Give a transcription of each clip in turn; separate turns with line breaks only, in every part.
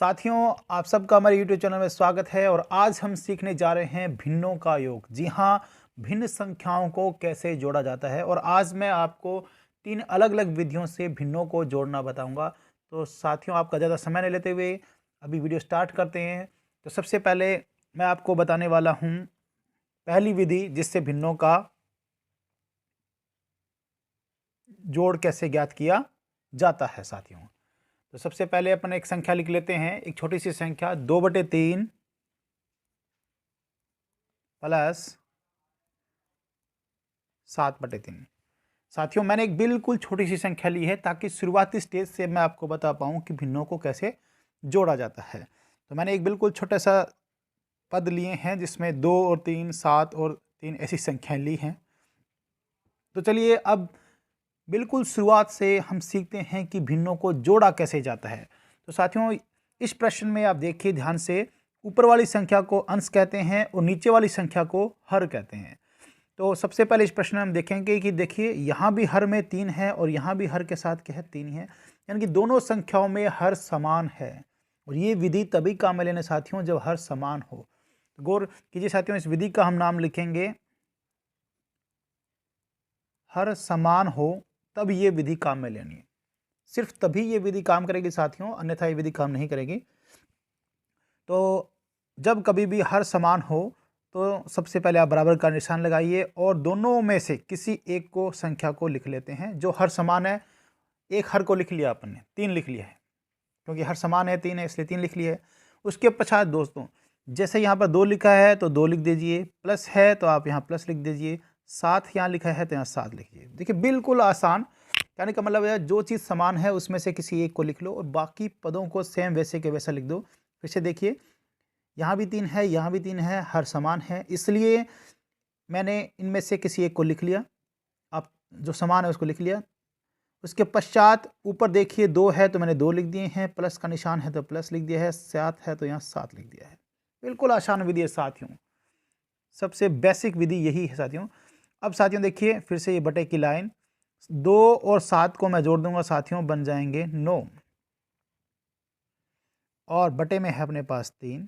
साथियों, आप सबका हमारे YouTube चैनल में स्वागत है और आज हम सीखने जा रहे हैं भिन्नों का योग। जी हाँ, भिन्न संख्याओं को कैसे जोड़ा जाता है और आज मैं आपको 3 अलग-अलग विधियों से भिन्नों को जोड़ना बताऊंगा। तो साथियों, आपका ज़्यादा समय नहीं लेते हुए अभी वीडियो स्टार्ट करते हैं। तो सबसे पहले मैं आपको बताने वाला हूँ पहली विधि जिससे भिन्नों का जोड़ कैसे ज्ञात किया जाता है साथियों। तो सबसे पहले अपन एक संख्या लिख लेते हैं, एक छोटी सी संख्या 2/3 प्लस 7/3। साथियों, मैंने एक बिल्कुल छोटी सी संख्या ली है ताकि शुरुआती स्टेज से मैं आपको बता पाऊँ कि भिन्नों को कैसे जोड़ा जाता है। तो मैंने एक बिल्कुल छोटा सा पद लिए हैं जिसमें 2 और 3, 7 और 3 ऐसी संख्याएं ली हैं। तो चलिए अब बिल्कुल शुरुआत से हम सीखते हैं कि भिन्नों को जोड़ा कैसे जाता है। तो साथियों, इस प्रश्न में आप देखिए ध्यान से, ऊपर वाली संख्या को अंश कहते हैं और नीचे वाली संख्या को हर कहते हैं। तो सबसे पहले इस प्रश्न में हम देखेंगे कि देखिए यहाँ भी हर में 3 है और यहाँ भी हर के साथ क्या है, 3 है, यानी कि दोनों संख्याओं में हर समान है। और ये विधि तभी काम में लेने साथियों जब हर समान हो। तो गौर कीजिए साथियों, इस विधि का हम नाम लिखेंगे हर समान हो, तब ये विधि काम में लेनी है। सिर्फ तभी ये विधि काम करेगी साथियों, अन्यथा ये विधि काम नहीं करेगी। तो जब कभी भी हर समान हो तो सबसे पहले आप बराबर का निशान लगाइए और दोनों में से किसी एक को संख्या को लिख लेते हैं। जो हर समान है, एक हर को लिख लिया अपन ने, 3 लिख लिया है, क्योंकि हर समान है 3 है इसलिए 3 लिख लिया है। उसके पश्चात दोस्तों, जैसे यहाँ पर 2 लिखा है तो 2 लिख दीजिए, प्लस है तो आप यहाँ प्लस लिख दीजिए, 7 यहाँ लिखा है तो यहाँ 7 लिखिए। देखिए बिल्कुल आसान, कहने का मतलब है जो चीज़ समान है उसमें से किसी एक को लिख लो और बाकी पदों को सेम वैसे के वैसा लिख दो। फिर से देखिए, यहाँ भी 3 है, यहाँ भी 3 है, हर समान है, इसलिए मैंने इनमें से किसी एक को लिख लिया। आप जो समान है उसको लिख लिया। उसके पश्चात ऊपर देखिए 2 है तो मैंने 2 लिख दिए हैं, प्लस का निशान है तो प्लस लिख दिया है, 7 है तो यहाँ 7 लिख दिया है। बिल्कुल आसान विधि है साथियों, सबसे बेसिक विधि यही है साथियों। अब साथियों देखिए फिर से ये बटे की लाइन, 2 और 7 को मैं जोड़ दूंगा साथियों, बन जाएंगे 9 और बटे में है अपने पास 3।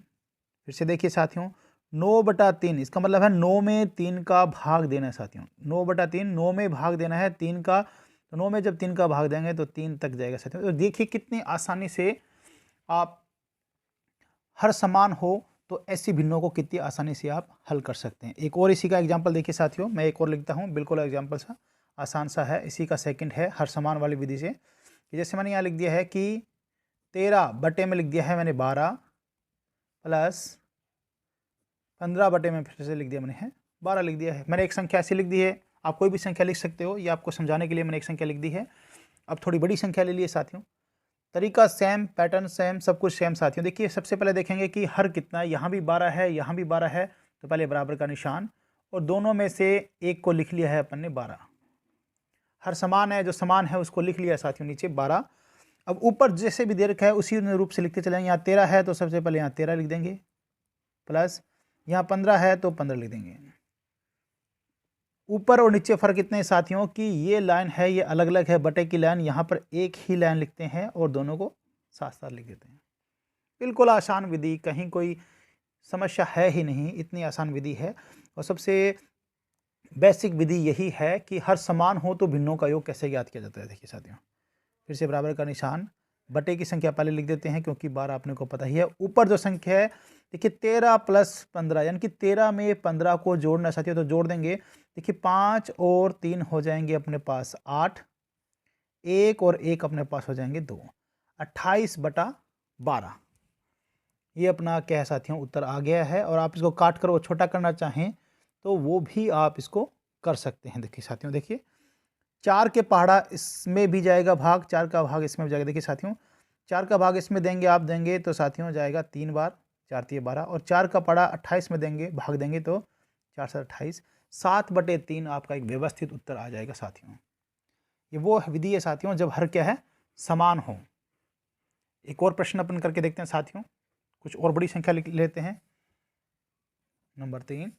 फिर से देखिए साथियों, 9/3 इसका मतलब है 9 में 3 का भाग देना है साथियों। 9/3 9 में भाग देना है 3 का, तो 9 में जब 3 का भाग देंगे तो 3 तक जाएगा साथियों। तो देखिए कितनी आसानी से आप हर समान हो तो ऐसी भिन्नों को कितनी आसानी से आप हल कर सकते हैं। एक और इसी का एग्जाम्पल देखिए साथियों, मैं एक और लिखता हूँ, बिल्कुल एग्जाम्पल सा आसान सा है, इसी का सेकंड है हर समान वाली विधि से। जैसे मैंने यहाँ लिख दिया है कि 13 बटे में लिख दिया है मैंने 12 प्लस 15 बटे में फिर से लिख दिया मैंने है 12 लिख दिया है। मैंने एक संख्या ऐसी लिख दी है, आप कोई भी संख्या लिख सकते हो, ये आपको समझाने के लिए मैंने एक संख्या लिख दी है। अब थोड़ी बड़ी संख्या ले लिए साथियों, तरीका सेम, पैटर्न सेम, सब कुछ सेम साथियों। देखिए सबसे पहले देखेंगे कि हर कितना है, यहाँ भी 12 है, यहाँ भी 12 है, तो पहले बराबर का निशान और दोनों में से एक को लिख लिया है अपन ने 12। हर समान है, जो समान है उसको लिख लिया साथियों नीचे 12। अब ऊपर जैसे भी दे रखा है उसी रूप से लिखते चलेंगे। यहाँ 13 है तो सबसे पहले यहाँ 13 लिख देंगे, प्लस यहाँ 15 है तो 15 लिख देंगे। ऊपर और नीचे फर्क इतने साथियों कि ये लाइन है ये अलग अलग है, बटे की लाइन, यहाँ पर एक ही लाइन लिखते हैं और दोनों को साथ साथ लिख देते हैं। बिल्कुल आसान विधि, कहीं कोई समस्या है ही नहीं, इतनी आसान विधि है। और सबसे बेसिक विधि यही है कि हर समान हो तो भिन्नों का योग कैसे ज्ञात किया जाता है। देखिए साथियों, फिर से बराबर का निशान, बटे की संख्या पहले लिख देते हैं क्योंकि 12 अपने को पता ही है। ऊपर जो संख्या है देखिए 13 प्लस 15, यानी कि 13 में 15 को जोड़ना साथियों, तो जोड़ देंगे। देखिए 5 और 3 हो जाएंगे अपने पास 8, 1 और 1 अपने पास हो जाएंगे 2, 28/12। ये अपना क्या है साथियों, उत्तर आ गया है। और आप इसको काट कर वो छोटा करना चाहें तो वो भी आप इसको कर सकते हैं। देखिए साथियों, देखिए 4 के पहाड़ा इसमें भी जाएगा भाग, 4 का भाग इसमें भी जाएगा। देखिए साथियों, 4 का भाग इसमें देंगे आप देंगे तो साथियों जाएगा 3 बार, 4 तिये 12, और 4 का पहाड़ा 28 में देंगे भाग देंगे तो 4 से 28, 7/3 आपका एक व्यवस्थित उत्तर आ जाएगा साथियों। ये वो विधि है साथियों जब हर क्या है, समान हो। एक और प्रश्न अपन करके देखते हैं साथियों, कुछ और बड़ी संख्या लिख लेते हैं। नंबर 3,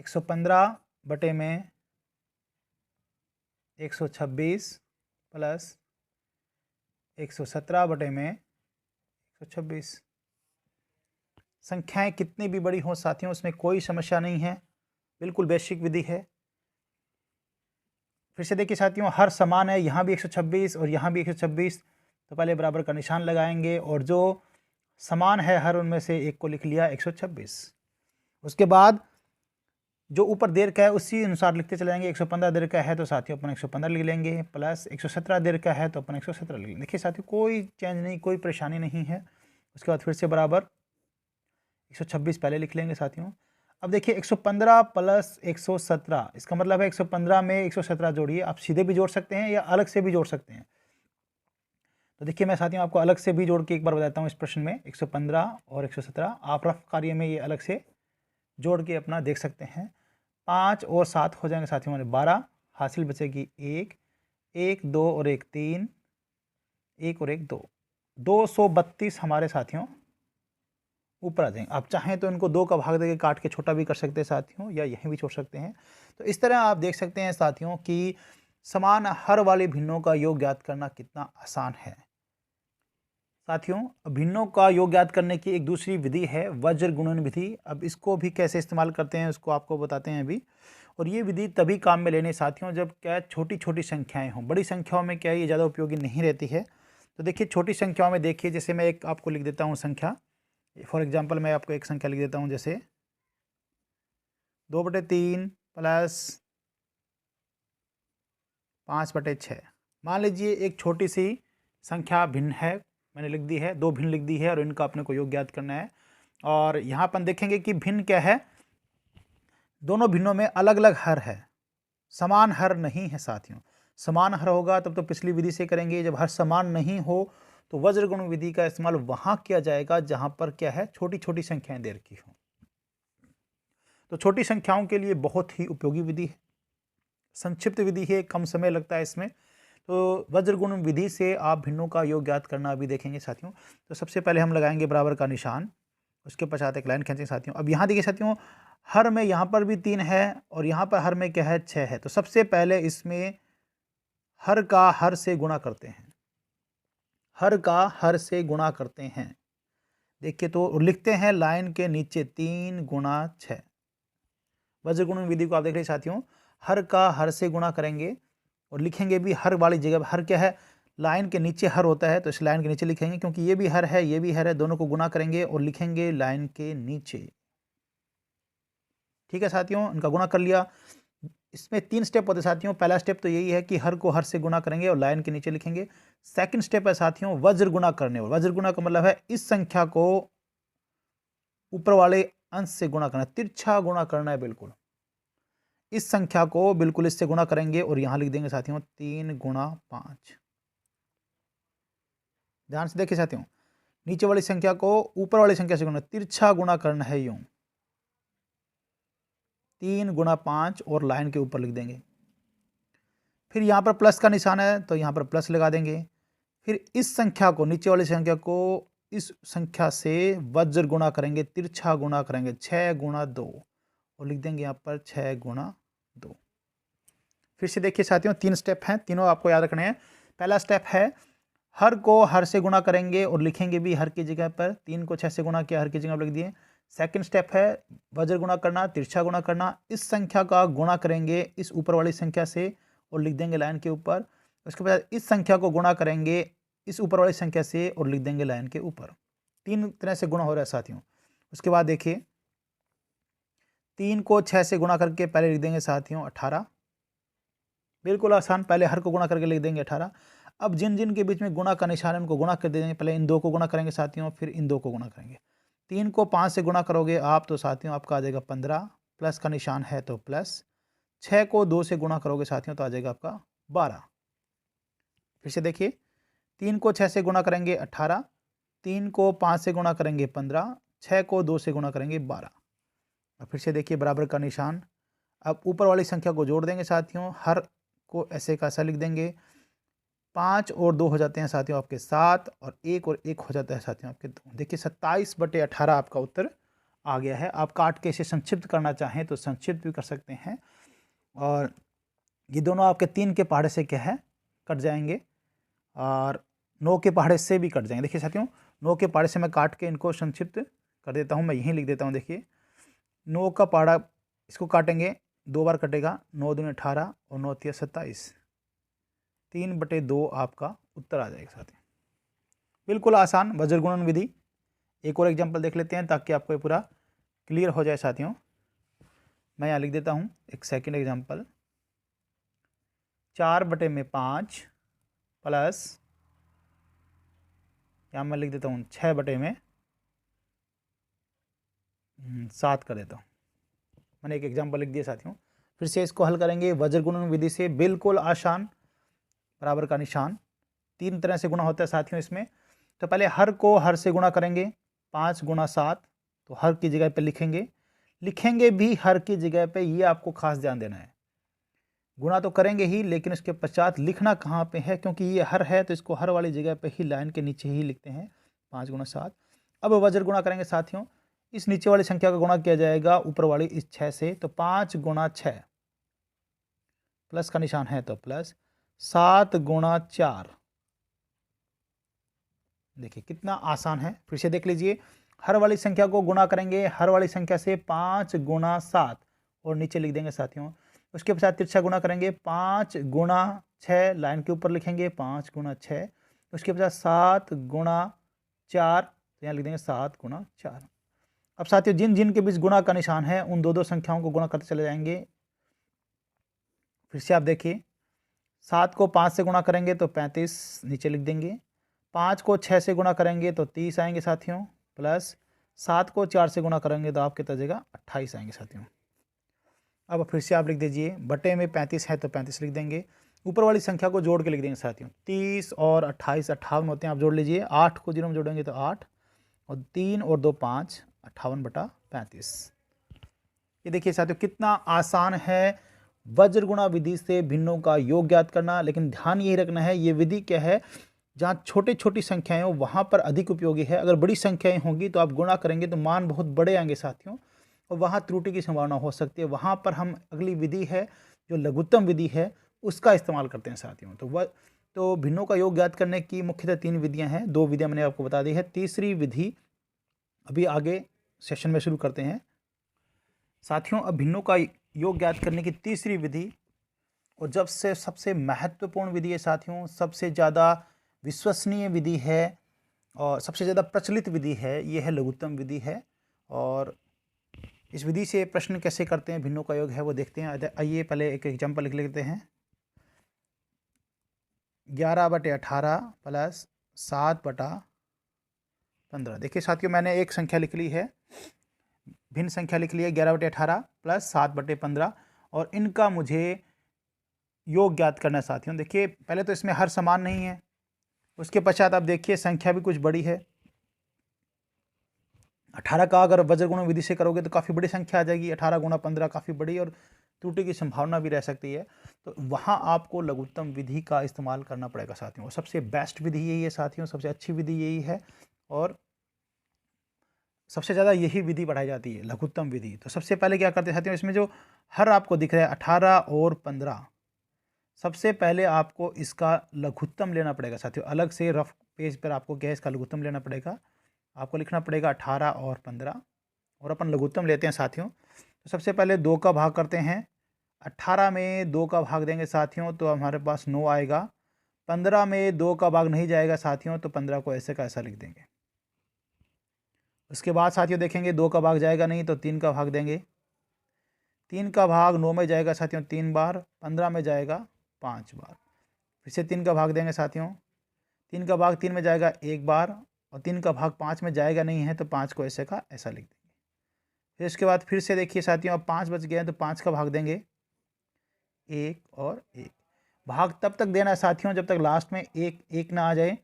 115 बटे में 126 प्लस 117 बटे में 126। संख्याएं कितनी भी बड़ी हों साथियों, उसमें कोई समस्या नहीं है, बिल्कुल बेसिक विधि है। फिर से देखिए साथियों, हर समान है, यहाँ भी 126 और यहाँ भी 126, तो पहले बराबर का निशान लगाएंगे और जो समान है हर उनमें से एक को लिख लिया 126। उसके बाद जो ऊपर देर का है उसी अनुसार लिखते चले जाएंगे। 115 देर का है तो साथियों अपन 115 लिख लेंगे, प्लस 117 देर का है तो अपन 117 लिख लेंगे। देखिए साथियों, कोई चेंज नहीं, कोई परेशानी नहीं है। उसके बाद फिर से बराबर 126 पहले लिख लेंगे साथियों। अब देखिए 115 प्लस 117, इसका मतलब है 115 में 117 जोड़िए। आप सीधे भी जोड़ सकते हैं या अलग से भी जोड़ सकते हैं। तो देखिए मैं साथियों आपको अलग से भी जोड़ के एक बार बताता हूँ इस प्रश्न में। 115 और 117 आप रफ कार्य में ये अलग से जोड़ के अपना देख सकते हैं। 5 और 7 हो जाएंगे साथियों हमारे 12, हासिल बचेगी 1, 1 2 और 1 3, 1 और 1 2, 232 हमारे साथियों ऊपर आ जाएंगे। आप चाहें तो इनको 2 का भाग देके काट के छोटा भी कर सकते हैं साथियों, या यहीं भी छोड़ सकते हैं। तो इस तरह आप देख सकते हैं साथियों कि समान हर वाले भिन्नों का योग ज्ञात करना कितना आसान है। साथियों भिन्नों का योग ज्ञात करने की एक दूसरी विधि है वज्र गुणन विधि। अब इसको भी कैसे इस्तेमाल करते हैं उसको आपको बताते हैं अभी। और ये विधि तभी काम में लेने साथियों जब क्या छोटी छोटी संख्याएं हों। बड़ी संख्याओं में क्या ये ज़्यादा उपयोगी नहीं रहती है। तो देखिए छोटी संख्याओं में देखिए, जैसे मैं एक आपको लिख देता हूँ संख्या, फॉर एग्जाम्पल मैं आपको एक संख्या लिख देता हूँ, जैसे 2/3 प्लस 5/6। मान लीजिए एक छोटी सी संख्या भिन्न है, मैंने लिख दी है, 2 भिन्न लिख दी है और इनका अपने को योग ज्ञात करना है। और यहाँ अपन देखेंगे कि भिन्न क्या है, दोनों भिन्नों में अलग अलग हर है, समान हर नहीं है साथियों। समान हर होगा तब तो पिछली विधि से करेंगे, जब हर समान नहीं हो तो वज्र गुण विधि का इस्तेमाल वहां किया जाएगा जहां पर क्या है छोटी छोटी संख्याएं दे रखी हो। तो छोटी संख्याओं के लिए बहुत ही उपयोगी विधि है, संक्षिप्त विधि है, कम समय लगता है इसमें। तो वज्र गुण विधि से आप भिन्नों का योग ज्ञात करना अभी देखेंगे साथियों। तो सबसे पहले हम लगाएंगे बराबर का निशान, उसके पश्चात एक लाइन खींचेंगे साथियों। अब यहाँ देखिए साथियों, हर में यहाँ पर भी 3 है और यहाँ पर हर में क्या है 6 है। तो सबसे पहले इसमें हर का हर से गुणा करते हैं, हर का हर से गुणा करते हैं। देखिए तो लिखते हैं लाइन के नीचे 3 गुणा 6। वज्र गुण विधि को आप देख रहे साथियों, हर का हर से गुणा करेंगे और लिखेंगे भी हर वाली जगह। हर क्या है, लाइन के नीचे हर होता है तो इस लाइन के नीचे लिखेंगे, क्योंकि ये भी हर है ये भी हर है, दोनों को गुणा करेंगे और लिखेंगे लाइन के नीचे। ठीक है साथियों, इनका गुणा कर लिया। इसमें 3 स्टेप होते हैं साथियों। पहला स्टेप तो यही है कि हर को हर से गुणा करेंगे और लाइन के नीचे लिखेंगे। सेकंड स्टेप है साथियों वज्र गुणा करने वाला। वज्र गुणा का मतलब है इस संख्या को ऊपर वाले अंश से गुणा करना, तिरछा गुणा करना है। बिल्कुल इस संख्या को बिल्कुल इससे गुणा करेंगे और यहां लिख देंगे साथियों 3 गुणा 5। ध्यान से देखिए साथियों, नीचे वाली संख्या को ऊपर वाली संख्या से गुणा, तिरछा गुणा करना है यूं 3 गुणा 5 और लाइन के ऊपर लिख देंगे। फिर यहाँ पर प्लस का निशान है तो यहाँ पर प्लस लगा देंगे। फिर इस संख्या को, नीचे वाली संख्या को इस संख्या से वज्र गुणा करेंगे, तिरछा गुणा करेंगे 6 गुणा 2 और लिख देंगे यहाँ पर 6 गुणा 2। फिर से देखिए साथियों 3 स्टेप हैं, तीनों आपको याद रखने हैं। पहला स्टेप है हर को हर से गुणा करेंगे और लिखेंगे भी हर की जगह पर, 3 को 6 से गुणा किया, हर की जगह पर लिख दिए। सेकंड स्टेप है वज्र गुणा करना, तिरछा गुणा करना। इस संख्या का गुणा करेंगे इस ऊपर वाली संख्या से और लिख देंगे लाइन के ऊपर। उसके बाद इस संख्या को गुणा करेंगे इस ऊपर वाली संख्या से और लिख देंगे लाइन के ऊपर। 3 तरह से गुणा हो रहा है साथियों। उसके बाद देखिए 3 को 6 से गुणा करके पहले लिख देंगे साथियों 18, बिल्कुल आसान। पहले हर को गुणा करके लिख देंगे 18। अब जिन जिन के बीच में गुणा का निशान है उनको गुणा कर देंगे। पहले इन 2 को गुणा करेंगे साथियों, फिर इन 2 को गुणा करेंगे। 3 को 5 से गुणा करोगे आप तो साथियों आपका आ जाएगा 15, प्लस का निशान है तो प्लस। 6 को 2 से गुणा करोगे साथियों तो आ जाएगा आपका 12। फिर से देखिए 3 को 6 से गुणा करेंगे 18, 3 को 5 से गुणा करेंगे 15, 6 को 2 से गुणा करेंगे 12। और फिर से देखिए बराबर का निशान। अब ऊपर वाली संख्या को जोड़ देंगे साथियों, हर को ऐसे का ऐसा लिख देंगे। 5 और 2 हो जाते हैं साथियों आपके 7 और 1 और 1 हो जाता है साथियों आपके 2। देखिए 27/18 आपका उत्तर आ गया है। आप काट के इसे संक्षिप्त करना चाहें तो संक्षिप्त भी कर सकते हैं। और ये दोनों आपके 3 के पहाड़े से क्या है कट जाएंगे और 9 के पहाड़े से भी कट जाएंगे। देखिए साथियों, 9 के पहाड़े से मैं काट के इनको संक्षिप्त कर देता हूँ, मैं यहीं लिख देता हूँ। देखिए 9 का पहाड़ा इसको काटेंगे, 2 बार कटेगा, 9 दूनी 18 और 9 तिया 27, 3/2 आपका उत्तर आ जाएगा साथियों। बिल्कुल आसान वज्र गुणन विधि। एक और एग्जाम्पल देख लेते हैं ताकि आपको ये पूरा क्लियर हो जाए साथियों। मैं यहाँ लिख देता हूँ एक सेकेंड एग्जाम्पल, 4/5 प्लस, यहाँ मैं लिख देता हूँ 6/7 कर देता हूँ। मैंने एक एग्जाम्पल लिख दिया साथियों। फिर से इसको हल करेंगे वज्र गुणन विधि से, बिल्कुल आसान, बराबर का निशान। 3 तरह से गुणा होता है साथियों इसमें। तो पहले हर को हर से गुणा करेंगे, 5 × 7, तो हर की जगह पे लिखेंगे भी हर की जगह पे, ये आपको खास ध्यान देना है। गुणा तो करेंगे ही, लेकिन उसके पश्चात लिखना कहाँ पे है, क्योंकि ये हर है तो इसको हर वाली जगह पे ही लाइन के नीचे ही लिखते हैं, 5 × 7। अब वज्र गुणा करेंगे साथियों, इस नीचे वाली संख्या का गुणा किया जाएगा ऊपर वाली इस 6 से, तो 5 × 6 प्लस का निशान है तो प्लस, 7 × 4। देखिए कितना आसान है। फिर से देख लीजिए, हर वाली संख्या को गुणा करेंगे हर वाली संख्या से 5 × 7 और नीचे लिख देंगे साथियों। उसके पश्चात तिरछा गुणा करेंगे, 5 × 6 लाइन के ऊपर लिखेंगे, 5 × 6। उसके पश्चात 7 × 4, तो यहाँ लिख देंगे 7 × 4। अब साथियों जिन जिन के बीच गुणा का निशान है उन दो संख्याओं को गुणा करते चले जाएंगे। फिर से आप देखिए, 7 को 5 से गुणा करेंगे तो 35 नीचे लिख देंगे, 5 को 6 से गुणा करेंगे तो 30 आएंगे साथियों, प्लस 7 को 4 से गुणा करेंगे तो आपके तजेगा 28 आएंगे साथियों। अब फिर से आप लिख दीजिए, बटे में 35 है तो 35 लिख देंगे, ऊपर वाली संख्या को जोड़ के लिख देंगे साथियों। 30 और 28 58 होते हैं, आप जोड़ लीजिए। 8 को 0 में जोड़ेंगे तो 8, और 3 और 2 5, 58/35। ये देखिए साथियों कितना आसान है वज्र गुणा विधि से भिन्नों का योग ज्ञात करना। लेकिन ध्यान यही रखना है, ये विधि क्या है, जहाँ छोटी छोटी संख्याएं हो वहाँ पर अधिक उपयोगी है। अगर बड़ी संख्याएं होंगी तो आप गुणा करेंगे तो मान बहुत बड़े आएंगे साथियों, और वहाँ त्रुटि की संभावना हो सकती है। वहाँ पर हम अगली विधि है जो लघुत्तम विधि है उसका इस्तेमाल करते हैं साथियों। तो भिन्नों का योग ज्ञात करने की मुख्यतः 3 विधियाँ हैं, 2 विधियाँ मैंने आपको बता दी है, तीसरी विधि अभी आगे सेशन में शुरू करते हैं साथियों। अब भिन्नों का योग ज्ञात करने की तीसरी विधि, और जब से सबसे महत्वपूर्ण विधि है साथियों, सबसे ज़्यादा विश्वसनीय विधि है और सबसे ज़्यादा प्रचलित विधि है, ये है लघुत्तम विधि है। और इस विधि से प्रश्न कैसे करते हैं, भिन्नों का योग है वो देखते हैं। आइए पहले एक एग्जाम्पल लिख लेते हैं, 11/18 प्लस 7/15। देखिए साथियों मैंने एक संख्या लिख ली है, भिन्न संख्या लिख ली है, 11/18 प्लस 7/15, और इनका मुझे योग ज्ञात करना है साथियों। देखिए पहले तो इसमें हर समान नहीं है, उसके पश्चात आप देखिए संख्या भी कुछ बड़ी है। 18 का अगर वज्र गुणन विधि से करोगे तो काफ़ी बड़ी संख्या आ जाएगी, 18 × 15 काफ़ी बड़ी, और त्रुटि की संभावना भी रह सकती है। तो वहाँ आपको लघुत्तम विधि का इस्तेमाल करना पड़ेगा साथियों। और सबसे बेस्ट विधि यही है साथियों, सबसे अच्छी विधि यही है, और सबसे ज़्यादा यही विधि पढ़ाई जाती है, लघुत्तम विधि। तो सबसे पहले क्या करते हैं साथियों, इसमें जो हर आपको दिख रहा है 18 और 15, सबसे पहले आपको इसका लघुत्तम लेना पड़ेगा साथियों। अलग से रफ पेज पर आपको क्या है, इसका लघुत्तम लेना पड़ेगा। आपको लिखना पड़ेगा 18 और 15, और अपन लघुत्तम लेते हैं साथियों। तो सबसे पहले 2 का भाग करते हैं, 18 में 2 का भाग देंगे साथियों तो हमारे पास 9 आएगा। 15 में 2 का भाग नहीं जाएगा साथियों, तो 15 को ऐसे का ऐसा लिख देंगे। उसके बाद साथियों देखेंगे 2 का भाग जाएगा नहीं तो 3 का भाग देंगे। 3 का भाग 9 में जाएगा साथियों 3 बार, 15 में जाएगा 5 बार। फिर से 3 का भाग देंगे साथियों, 3 का भाग 3 में जाएगा 1 बार, और 3 का भाग 5 में जाएगा नहीं है तो 5 को ऐसे का ऐसा लिख देंगे। फिर उसके बाद फिर से देखिए साथियों, अब 5 बच गए हैं तो 5 का भाग देंगे 1 और 1। भाग तब तक देना है साथियों जब तक लास्ट में 1 ना आ जाए,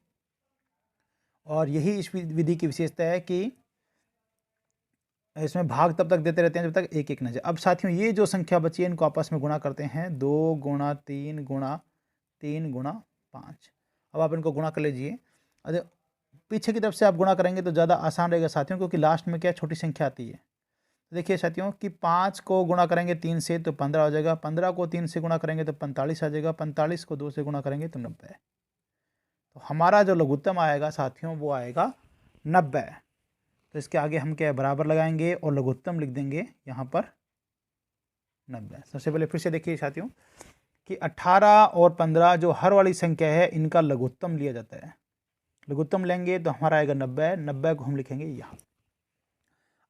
और यही इस विधि की विशेषता है कि इसमें भाग तब तक देते रहते हैं जब तक 1 ना जाए। अब साथियों ये जो संख्या बची है इनको आपस में गुणा करते हैं, 2 × 3 × 3 × 5। अब आप इनको गुणा कर लीजिए। अरे पीछे की तरफ से आप गुणा करेंगे तो ज़्यादा आसान रहेगा साथियों, क्योंकि लास्ट में क्या छोटी संख्या आती है। तो देखिए साथियों कि 5 को गुणा करेंगे 3 से तो 15 हो जाएगा, 15 को 3 से गुणा करेंगे तो 45 आ जाएगा, 45 को 2 से गुणा करेंगे तो 90। तो हमारा जो लघुत्तम आएगा साथियों वो आएगा 90। तो इसके आगे हम क्या बराबर लगाएंगे और लघुत्तम लिख देंगे यहाँ पर 90। सबसे पहले फिर से देखिए साथियों कि 18 और 15 जो हर वाली संख्या है इनका लघुत्तम लिया जाता है। लघुत्तम लेंगे तो हमारा आएगा 90। 90 को हम लिखेंगे यहाँ।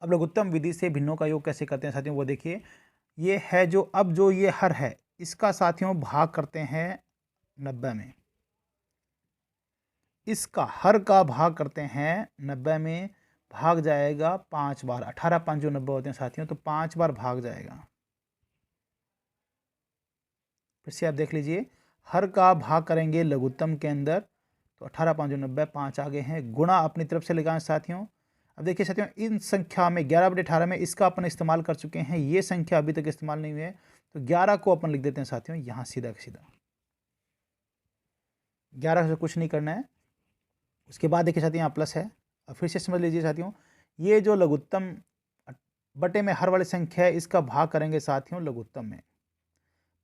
अब लघुत्तम विधि से भिन्नों का योग कैसे करते हैं साथियों वो देखिए। ये है जो अब जो ये हर है इसका साथियों भाग करते हैं 90 में। इसका हर का भाग करते हैं 90 में, भाग जाएगा 5 बार। 18 5 जो 90 होते हैं साथियों, तो 5 बार भाग जाएगा। फिर से आप देख लीजिए, हर का भाग करेंगे लघुत्तम के अंदर तो 18 5 जो 90, 5 आगे हैं, गुणा अपनी तरफ से लगाएं साथियों। अब देखिए साथियों इन संख्या में 11/18 में इसका अपन इस्तेमाल कर चुके हैं, ये संख्या अभी तक इस्तेमाल नहीं हुई है, तो 11 को अपन लिख देते हैं साथियों यहाँ सीधा सीधा। 11 से कुछ नहीं करना है। उसके बाद देखिए साथियों यहाँ प्लस है। अब फिर से समझ लीजिए साथियों, ये जो लघुत्तम बटे में हर वाली संख्या है इसका भाग करेंगे साथियों लघुत्तम में।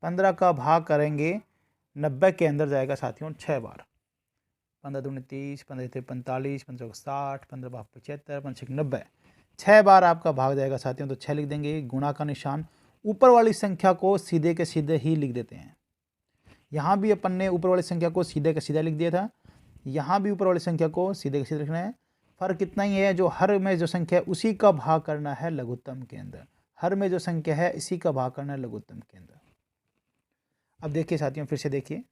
15 का भाग करेंगे 90 के अंदर जाएगा साथियों 6 बार। 15 दूनी 30, 15 3 45, 15 60, 15 5 75, 15 90, 6 बार आपका भाग जाएगा साथियों। तो 6 लिख देंगे, गुणा का निशान, ऊपर वाली संख्या को सीधे के सीधे ही लिख देते हैं। यहाँ भी अपन ने ऊपर वाली संख्या को सीधे के सीधा लिख दिया था, यहाँ भी ऊपर वाली संख्या को सीधे के सीधे लिखना है। फर्क इतना ही है, जो हर में जो संख्या है उसी का भाग करना है लघुत्तम के अंदर। हर में जो संख्या है इसी का भाग करना है लघुत्तम के अंदर। अब देखिए साथियों फिर से देखिए,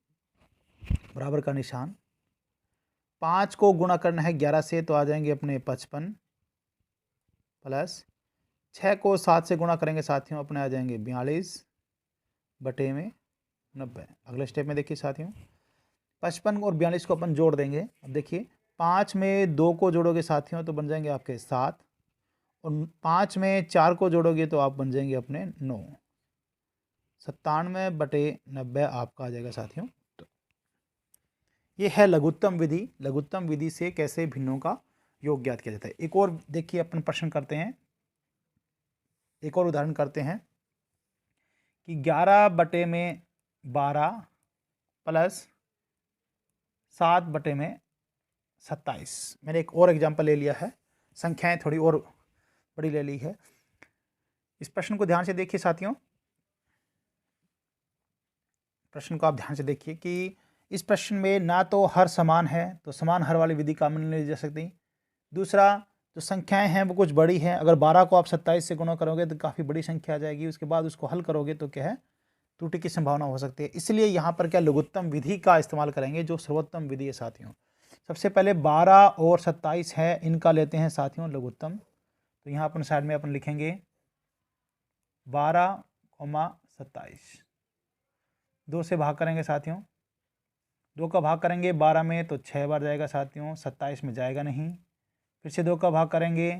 बराबर का निशान, 5 को गुणा करना है 11 से तो आ जाएंगे अपने 55, प्लस 6 को 7 से गुणा करेंगे साथियों अपने आ जाएंगे 42 बटे में 90। अगले स्टेप में देखिए साथियों, 55 और 42 को अपन जोड़ देंगे। अब देखिए 5 में 2 को जोड़ोगे साथियों तो बन जाएंगे आपके 7, और 5 में 4 को जोड़ोगे तो आप बन जाएंगे अपने 9। 97 बटे 90 आपका आ जाएगा साथियों। तो ये है लघुत्तम विधि। लघुत्तम विधि से कैसे भिन्नों का योग ज्ञात किया जाता है। एक और देखिए अपन प्रश्न करते हैं, एक और उदाहरण करते हैं कि 11 बटे में 12 प्लस 7 बटे में 27। मैंने एक और एग्जाम्पल ले लिया है, संख्याएं थोड़ी और बड़ी ले ली है। इस प्रश्न को ध्यान से देखिए साथियों, प्रश्न को आप ध्यान से देखिए कि इस प्रश्न में ना तो हर समान है तो समान हर वाली विधि काम नहीं ली जा सकती। दूसरा जो संख्याएं हैं वो कुछ बड़ी हैं, अगर 12 को आप 27 से गुणा करोगे तो काफ़ी बड़ी संख्या आ जाएगी। उसके बाद उसको हल करोगे तो क्या है, त्रुटि की संभावना हो सकती है। इसलिए यहाँ पर क्या लघुत्तम विधि का इस्तेमाल करेंगे जो सर्वोत्तम विधि है साथियों। सबसे पहले 12 और 27 है, इनका लेते हैं साथियों लघुत्तम। तो यहाँ अपन साइड में अपन लिखेंगे 12,27, 2 से भाग करेंगे साथियों, 2 का भाग करेंगे 12 में तो 6 बार जाएगा साथियों, 27 में जाएगा नहीं। फिर से 2 का भाग करेंगे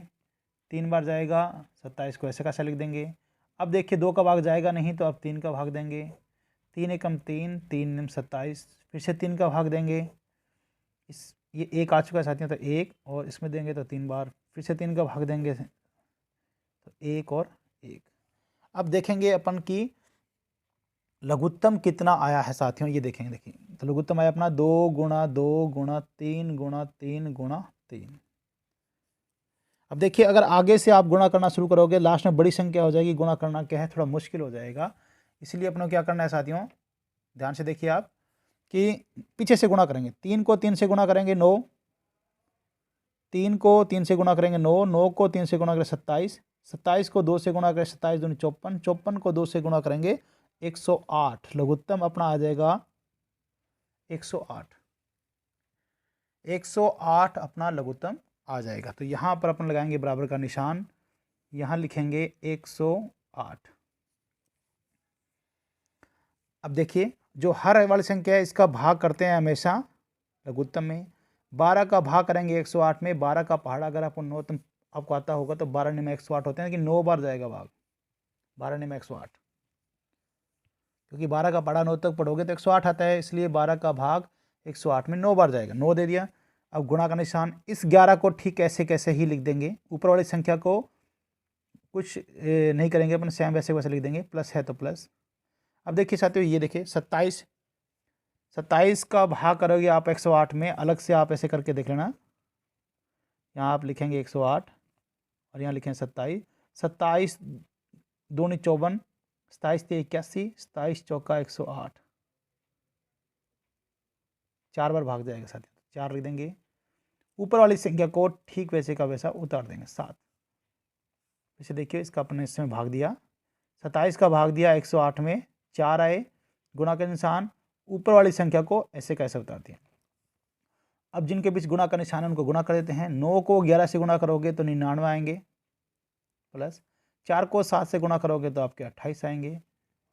3 बार जाएगा, 27 को ऐसे कैसे लिख देंगे। अब देखिए 2 का भाग जाएगा नहीं तो अब 3 का भाग देंगे, 3 एकम 3, 3 निम 27, फिर से 3 का भाग देंगे। इस ये 1 आ चुका है साथियों तो 1, और इसमें देंगे तो 3 बार, फिर से 3 का भाग देंगे तो 1 और 1। अब देखेंगे अपन की लघुत्तम कितना आया है साथियों, ये देखेंगे। देखिए तो लघुत्तम आया अपना 2 गुणा 2 गुणा 3 गुणा 3 गुणा 3। अब देखिए अगर आगे से आप गुणा करना शुरू करोगे लास्ट में बड़ी संख्या हो जाएगी, गुणा करना क्या है थोड़ा मुश्किल हो जाएगा। इसलिए अपनों क्या करना है साथियों, ध्यान से देखिए आप कि पीछे से गुणा करेंगे। 3 को 3 से गुणा करेंगे 9, 3 को 3 से गुणा करेंगे 9, 9 को 3 से गुणा करेंगे 27, 27 को 2 से गुणा करें 27 दूनी 54, 54 को 2 से गुणा करेंगे 108। लघुत्तम अपना आ जाएगा 108, 108 अपना लघुत्तम आ जाएगा। तो यहाँ पर अपन लगाएंगे बराबर का निशान, यहाँ लिखेंगे 108। अब देखिए जो हर वाली संख्या है इसका भाग करते हैं हमेशा लघुत्तम में। 12 का भाग करेंगे 108 में, 12 का पहाड़ा अगर आपको 9 आपको आता होगा तो 12 में 108 होते हैं, लेकिन 9 बार जाएगा भाग, 12 में 108, क्योंकि 12 का पहाड़ा 9 तक पढ़ोगे तो 108 आता है, इसलिए 12 का भाग 108 में 9 बार जाएगा, 9 दे दिया। अब गुणा का निशान, इस 11 को ठीक ऐसे कैसे ही लिख देंगे, ऊपर वाली संख्या को कुछ नहीं करेंगे अपन, सेम वैसे वैसे लिख देंगे, प्लस है तो प्लस। अब देखिए साथियों ये देखिए 27 27 का भाग करोगे आप 108 में, अलग से आप ऐसे करके देख लेना। यहाँ आप लिखेंगे 108 और यहाँ लिखेंगे 27। 27 दूनी 54, 27 × 81, 27 चौका 108, 4 बार भाग जाएगा साथियों, 4 लिख देंगे। ऊपर वाली संख्या को ठीक वैसे का वैसा उतार देंगे 7। इसे देखिए, इसका अपने इसमें भाग दिया, 27 का भाग दिया 108 में, 4 आए, गुणा का निशान, ऊपर वाली संख्या को ऐसे कैसे उतार दिया। अब जिनके बीच गुणा का निशान है उनको गुणा कर देते हैं। 9 को 11 से गुणा करोगे तो 99 आएंगे, प्लस 4 को 7 से गुणा करोगे तो आपके 28 आएंगे,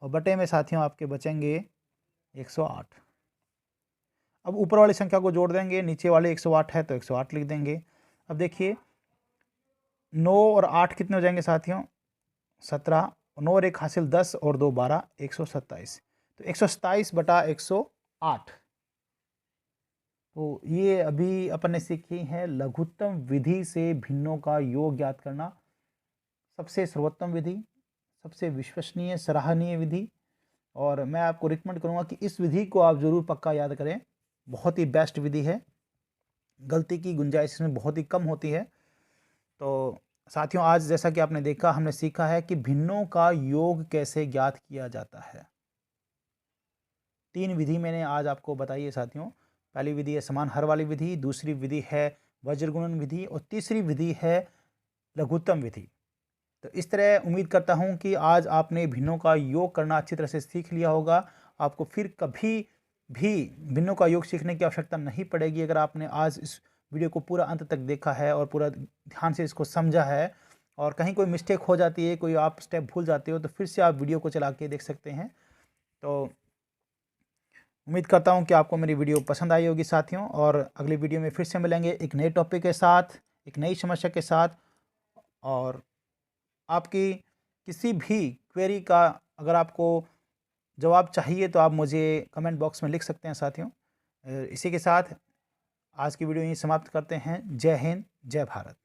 और बटे में साथियों आपके बचेंगे 108। अब ऊपर वाली संख्या को जोड़ देंगे, नीचे वाले 108 है तो 108 लिख देंगे। अब देखिए 9 और 8 कितने हो जाएंगे साथियों, 17, 9 और 1 हासिल 10 और 2 12, 127। तो 127 बटा 108। तो ये अभी अपन ने सीखी है लघुत्तम विधि से भिन्नों का योग ज्ञात करना। सबसे सर्वोत्तम विधि, सबसे विश्वसनीय सराहनीय विधि, और मैं आपको रिकमेंड करूँगा कि इस विधि को आप ज़रूर पक्का याद करें। बहुत ही बेस्ट विधि है, गलती की गुंजाइश इसमें बहुत ही कम होती है। तो साथियों, आज जैसा कि आपने देखा, हमने सीखा है कि भिन्नों का योग कैसे ज्ञात किया जाता है। 3 विधि मैंने आज आपको बताई है साथियों। पहली विधि है समान हर वाली विधि, दूसरी विधि है वज्रगुणन विधि, और तीसरी विधि है लघुत्तम विधि। तो इस तरह उम्मीद करता हूं कि आज आपने भिन्नों का योग करना अच्छी तरह से सीख लिया होगा। आपको फिर कभी भी भिन्नों का योग सीखने की आवश्यकता नहीं पड़ेगी अगर आपने आज इस वीडियो को पूरा अंत तक देखा है और पूरा ध्यान से इसको समझा है। और कहीं कोई मिस्टेक हो जाती है, कोई आप स्टेप भूल जाते हो, तो फिर से आप वीडियो को चला के देख सकते हैं। तो उम्मीद करता हूं कि आपको मेरी वीडियो पसंद आई होगी साथियों, और अगली वीडियो में फिर से मिलेंगे एक नए टॉपिक के साथ, एक नई समस्या के साथ। और आपकी किसी भी क्वेरी का अगर आपको जवाब चाहिए तो आप मुझे कमेंट बॉक्स में लिख सकते हैं साथियों। इसी के साथ आज की वीडियो यहीं समाप्त करते हैं। जय हिंद, जय भारत।